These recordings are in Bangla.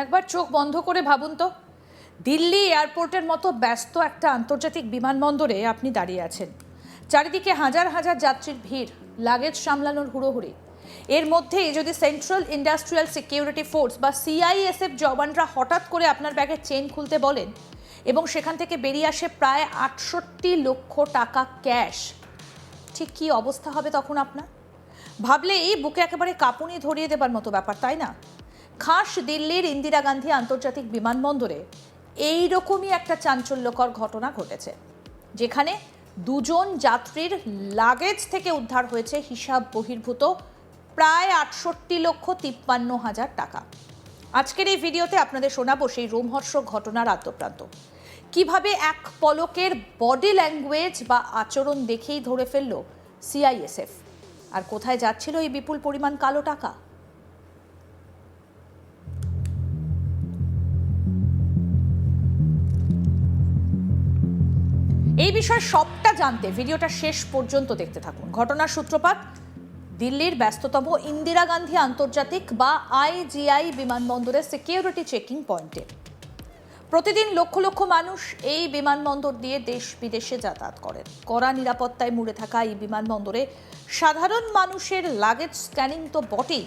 একবার চোখ বন্ধ করে ভাবুন তো, দিল্লি এয়ারপোর্টের মতো ব্যস্ত একটা আন্তর্জাতিক বিমানবন্দরে আপনি দাঁড়িয়ে আছেন। চারিদিকে হাজার হাজার যাত্রীর ভিড়, লাগেজ সামলানোর হুড়োহুড়ি। এর মধ্যেই যদি সেন্ট্রাল ইন্ডাস্ট্রিয়াল সিকিউরিটি ফোর্স বা সিআইএসএফ জওয়ানরা হঠাৎ করে আপনার ব্যাগের চেন খুলতে বলেন এবং সেখান থেকে বেরিয়ে আসে প্রায় ৬৮ লক্ষ টাকা ক্যাশ, ঠিক কী অবস্থা হবে তখন আপনার? ভাবলেই বুকে একেবারে কাঁপুনি ধরিয়ে দেবার মতো ব্যাপার, তাই না? খাস দিল্লির ইন্দিরা গান্ধী আন্তর্জাতিক বিমানবন্দরে এই রকমই একটা চাঞ্চল্যকর ঘটনা ঘটেছে, যেখানে দুজন যাত্রীর লাগেজ থেকে উদ্ধার হয়েছে হিসাব বহির্ভূত প্রায় ৬৮,৫৩,০০০ টাকা। আজকের এই ভিডিওতে আপনাদের শোনাবো সেই রোমহর্ষক ঘটনার আদ্যপ্রান্ত। কিভাবে এক পলকের বডি ল্যাঙ্গুয়েজ বা আচরণ দেখেই ধরে ফেলল সিআইএসএফ, আর কোথায় যাচ্ছিল এই বিপুল পরিমাণ কালো টাকা। এই বিষয়ে সবটা জানতে ভিডিওটা শেষ পর্যন্ত দেখতে থাকুন। ঘটনার সূত্রপাত দিল্লির ব্যস্ততম ইন্দিরা গান্ধী আন্তর্জাতিক বা আইজিআই বিমানবন্দরের সিকিউরিটি চেকিং পয়েন্টে। প্রতিদিন লক্ষ লক্ষ মানুষ এই বিমানবন্দর দিয়ে দেশ বিদেশে যাতায়াত করেন। কড়া নিরাপত্তায় মুড়ে থাকা এই বিমানবন্দরে সাধারণ মানুষের লাগেজ স্ক্যানিং তো বটেই,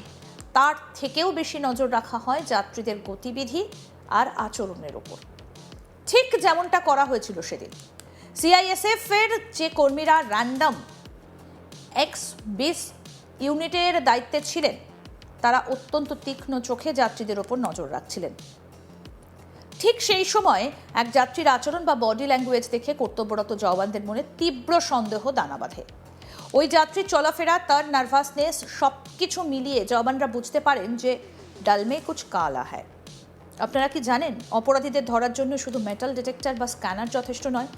তার থেকেও বেশি নজর রাখা হয় যাত্রীদের গতিবিধি আর আচরণের ওপর। ঠিক যেমনটা করা হয়েছিল সেদিন। সিআইএসএফ এর যে কর্মীরা র্যান্ডম X-20 ইউনিটের দায়িত্বে ছিলেন, তারা অত্যন্ত তীক্ষ্ণ চোখে যাত্রীদের ওপর নজর রাখছিলেন। ঠিক সেই সময় এক যাত্রীর আচরণ বা বডি ল্যাঙ্গুয়েজ দেখে কর্তব্যরত জওয়ানদের মনে তীব্র সন্দেহ দানা বাঁধে। ওই যাত্রীর চলাফেরা, তার নার্ভাসনেস, সবকিছু মিলিয়ে জওয়ানরা বুঝতে পারেন যে ডালমে কুছ কালা হ্যায়। আপনারা কি জানেন, অপরাধীদের ধরার জন্য শুধু মেটাল ডিটেক্টর বা স্ক্যানার যথেষ্ট নয়।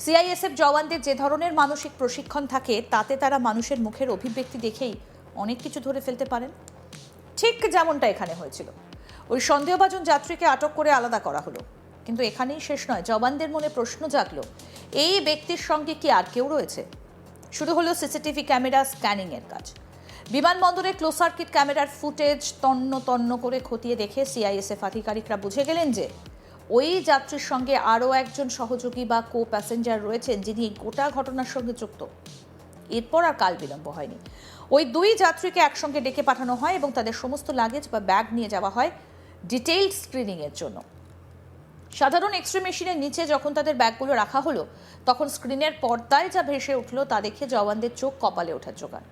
সিআইএসএফ জওয়ানদের যে ধরনের মানসিক প্রশিক্ষণ থাকে, তাতে তারা মানুষের মুখের অভিব্যক্তি দেখেই অনেক কিছু ধরে ফেলতে পারেন। ঠিক যেমনটা এখানে হয়েছিল। ওই সন্দেহভাজন যাত্রীকে আটক করে আলাদা করা হলো, কিন্তু এখানেই শেষ নয়। জওয়ানদের মনে প্রশ্ন জাগলো, এই ব্যক্তির সঙ্গে কি আর কেউ রয়েছে? শুরু হলো সিসিটিভি ক্যামেরা স্ক্যানিংয়ের কাজ। বিমানবন্দরে ক্লোজ সার্কিট ক্যামেরার ফুটেজ তন্ন তন্ন করে খতিয়ে দেখে সিআইএসএফ আধিকারিকরা বুঝে গেলেন যে ওই যাত্রীর সঙ্গে আরও একজন সহযোগী বা কো প্যাসেঞ্জার রয়েছেন, যিনি গোটা ঘটনার সঙ্গে যুক্ত। এরপর আর কাল বিলম্ব হয়নি। ওই দুই যাত্রীকে একসঙ্গে ডেকে পাঠানো হয় এবং তাদের সমস্ত লাগেজ বা ব্যাগ নিয়ে যাওয়া হয় ডিটেইলড স্ক্রিনিংয়ের জন্য। সাধারণ এক্সরে মেশিনের নিচে যখন তাদের ব্যাগগুলো রাখা হলো, তখন স্ক্রিনের পর্দায় যা ভেসে উঠল তা দেখে জওয়ানদের চোখ কপালে ওঠার জোগাড়।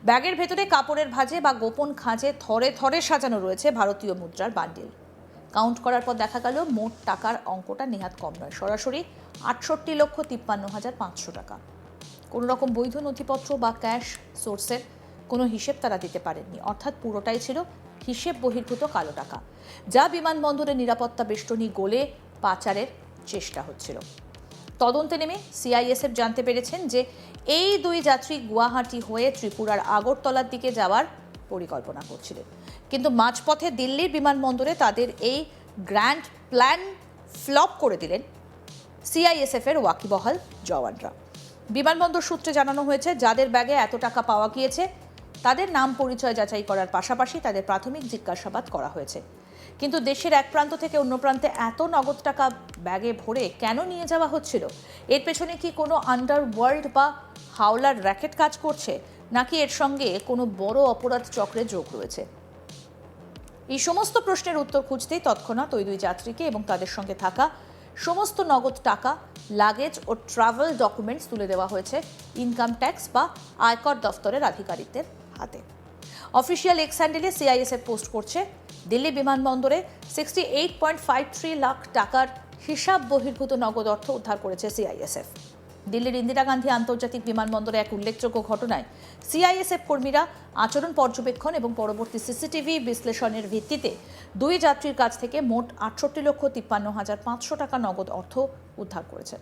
ব্যাগের ভেতরে কাপড়ের ভাঁজে বা গোপন খাঁজে থরে থরে সাজানো রয়েছে ভারতীয় মুদ্রার বান্ডিল। কাউন্ট করার পর দেখা গেল মোট টাকার অঙ্কটা নেহাত কম নয়, সরাসরি ৬৮,৫৩,৫০০ টাকা। কোনো রকম বৈধ নথিপত্র বা ক্যাশ সোর্সের কোনো হিসেব তারা দিতে পারেননি, অর্থাৎ পুরোটাই ছিল হিসেব বহির্ভূত কালো টাকা, যা বিমানবন্দরের নিরাপত্তা বেষ্টনী গলে পাচারের চেষ্টা হচ্ছিল। তদন্তে নেমে সিআইএসএফ জানতে পেরেছেন যে এই দুই যাত্রী গুয়াহাটি হয়ে ত্রিপুরার আগরতলার দিকে যাওয়ার পরিকল্পনা করছিলেন, কিন্তু মাঝপথে দিল্লির বিমানবন্দরে তাদের এই গ্র্যান্ড প্ল্যান ফ্লপ করে দিলেন সিআইএসএফ এর ওয়াকিবহাল জওয়ানরা। বিমানবন্দর সূত্রে জানানো হয়েছে, যাদের ব্যাগে এত টাকা পাওয়া গিয়েছে তাদের নাম পরিচয় যাচাই করার পাশাপাশি তাদের প্রাথমিক জিজ্ঞাসাবাদ করা হয়েছে। কিন্তু দেশের এক প্রান্ত থেকে অন্য প্রান্তে এত নগদ টাকা ব্যাগে ভরে কেন নিয়ে যাওয়া হচ্ছিল? এর পেছনে কি কোনো আন্ডারওয়ার্ল্ড বা হাওলার র্যাকেট কাজ করছে, নাকি এর সঙ্গে কোনো বড় অপরাধ চক্রের যোগ রয়েছে? এই সমস্ত প্রশ্নের উত্তর খুঁজতেই তৎক্ষণাৎ ওই দুই যাত্রীকে এবং তাদের সঙ্গে থাকা সমস্ত নগদ টাকা, লাগেজ ও ট্রাভেল ডকুমেন্টস তুলে দেওয়া হয়েছে ইনকাম ট্যাক্স বা আয়কর দফতরের আধিকারিকদের হাতে। অফিসিয়াল এক্স হ্যান্ডেলে সিআইএসএফ পোস্ট করছে, দিল্লি বিমানবন্দরে 68.53 লাখ টাকার হিসাব বহির্ভূত নগদ অর্থ উদ্ধার করেছে সিআইএসএফ। দিল্লির ইন্দিরা গান্ধী আন্তর্জাতিক বিমানবন্দরে এক উল্লেখযোগ্য ঘটনায় সিআইএসএফ কর্মীরা আচরণ পর্যবেক্ষণ এবং পরবর্তী সিসিটিভি বিশ্লেষণের ভিত্তিতে দুই যাত্রীর কাছ থেকে মোট ৬৮,৫৩,৫০০ টাকা নগদ অর্থ উদ্ধার করেছে।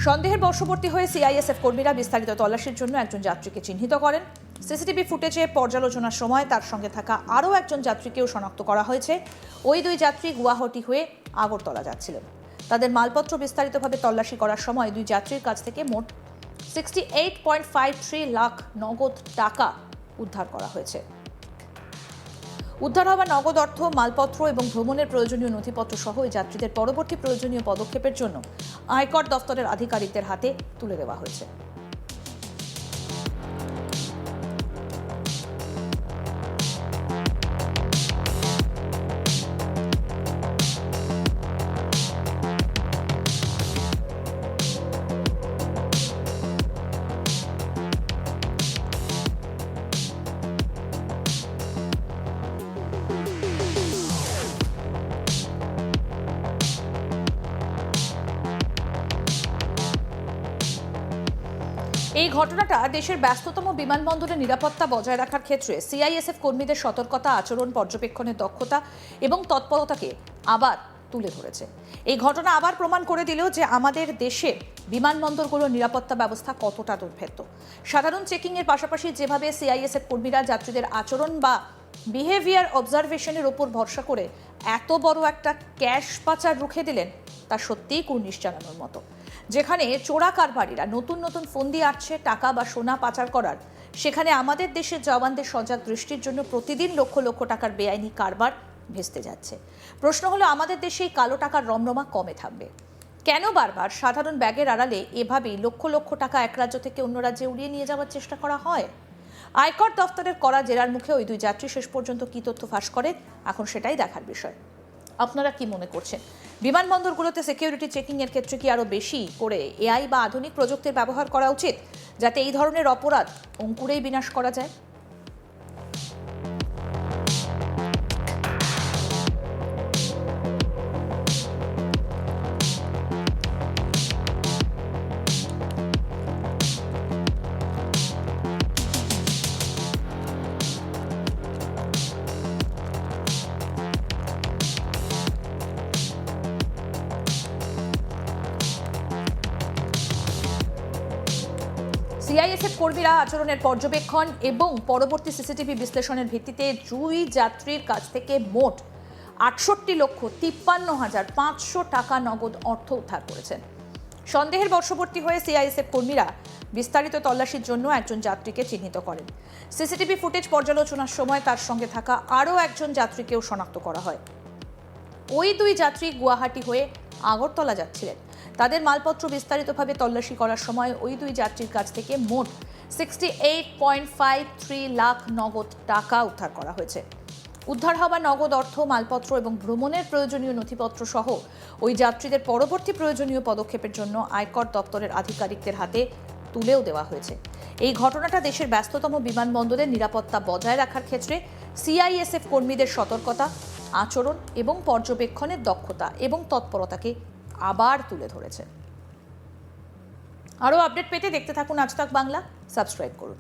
সন্দেহের বশবর্তী হয়ে সিআইএসএফ কর্মীরা বিস্তারিত তল্লাশির জন্য একজন যাত্রীকে চিহ্নিত করেন। সিসিটিভি ফুটেজে পর্যালোচনার সময় তার সঙ্গে থাকা আরও একজন যাত্রীকেও শনাক্ত করা হয়েছে। ওই দুই যাত্রী গুয়াহাটি হয়ে আগরতলা যাচ্ছিলেন। তাদের মালপত্র বিস্তারিতভাবে তল্লাশি করার সময় দুই যাত্রীর কাছ থেকে মোট 68.53 লাখ নগদ টাকা উদ্ধার করা হয়েছে। উদ্ধার হওয়া নগদ অর্থ, মালপত্র এবং ভ্রমণের প্রয়োজনীয় নথিপত্র সহ ওই যাত্রীদের পরবর্তী প্রয়োজনীয় পদক্ষেপের জন্য আয়কর দফতরের আধিকারিকদের হাতে তুলে দেওয়া হয়েছে। এই ঘটনাটা দেশের ব্যস্ততম বিমানবন্দরের নিরাপত্তা বজায় রাখার ক্ষেত্রে সিআইএসএফ কর্মীদের সতর্কতা, আচরণ, পর্যবেক্ষণের দক্ষতা এবং তৎপরতাকে আবার তুলে ধরেছে। এই ঘটনা আবার প্রমাণ করে দিল যে আমাদের দেশের বিমানবন্দরগুলোর নিরাপত্তা ব্যবস্থা কতটা দুর্ভেদ্য। সাধারণ চেকিংয়ের পাশাপাশি যেভাবে সিআইএসএফ কর্মীরা যাত্রীদের আচরণ বা বিহেভিয়ার অবজারভেশনের ওপর ভরসা করে এত বড় একটা ক্যাশ পাচার রুখে দিলেন, তা সত্যিই কুর্নিশ জানানোর মতো। যেখানে চোরা কারবারিরা নতুন নতুন ফোন দিয়ে আসছে টাকা বা সোনা পাচার করার, সেখানে আমাদের দেশের জওয়ানদের সজাগ দৃষ্টির জন্য প্রতিদিন লক্ষ লক্ষ টাকার বেআইনি কারবার ভেস্তে যাচ্ছে। প্রশ্ন হলো, আমাদের দেশে এই কালো টাকার রমরমা কমে থাকবে কেন? বারবার সাধারণ ব্যাগের আড়ালে এভাবেই লক্ষ লক্ষ টাকা এক রাজ্য থেকে অন্য রাজ্যে উড়িয়ে নিয়ে যাওয়ার চেষ্টা করা হয়। আয়কর দফতরের করা জেরার মুখে ওই দুই যাত্রী শেষ পর্যন্ত কি তথ্য ফাঁস করে, এখন সেটাই দেখার বিষয়। আপনারা কি মনে করছেন? বিমানবন্দরগুলোতে সিকিউরিটি চেকিং এর ক্ষেত্রে কি আরো বেশি করে এআই বা আধুনিক প্রযুক্তির ব্যবহার করা উচিত, যাতে এই ধরনের অপরাধ অঙ্কুরেই বিনাশ করা যায়? সিআইএসএফ কর্মীরা আচরণের পর্যবেক্ষণ এবং পরবর্তী সিসিটিভি বিশ্লেষণের ভিত্তিতে দুই যাত্রীর কাছ থেকে মোট 68,53,500 টাকা নগদ অর্থ উদ্ধার করেছেন। সন্দেহের বশবর্তী হয়ে সিআইএসএফ কর্মীরা বিস্তারিত তল্লাশির জন্য একজন যাত্রীকে চিহ্নিত করেন। সিসিটিভি ফুটেজ পর্যালোচনার সময় তার সঙ্গে থাকা আরও একজন যাত্রীকেও শনাক্ত করা হয়। ওই দুই যাত্রী গুয়াহাটি হয়ে আগরতলা যাচ্ছিলেন। তাদের মালপত্র বিস্তারিতভাবে তল্লাশি করার সময় ওই দুই যাত্রীর কাছ থেকে মোট 68.53 লাখ নগদ টাকা উদ্ধার করা হয়েছে। উদ্ধার হওয়া নগদ অর্থ, মালপত্র এবং ভ্রমণের প্রয়োজনীয় নথিপত্র সহ ওই যাত্রীদের পরবর্তী প্রয়োজনীয় পদক্ষেপের জন্য আয়কর দপ্তরের আধিকারিকদের হাতে তুলেও দেওয়া হয়েছে। এই ঘটনাটা দেশের ব্যস্ততম বিমানবন্দরের নিরাপত্তা বজায় রাখার ক্ষেত্রে সিআইএসএফ কর্মীদের সতর্কতা, আচরণ এবং পর্যবেক্ষণের দক্ষতা এবং তৎপরতাকে আবার তুলে ধরেছে। আরও আপডেট পেতে দেখতে থাকুন আজ তাক বাংলা, সাবস্ক্রাইব করুন।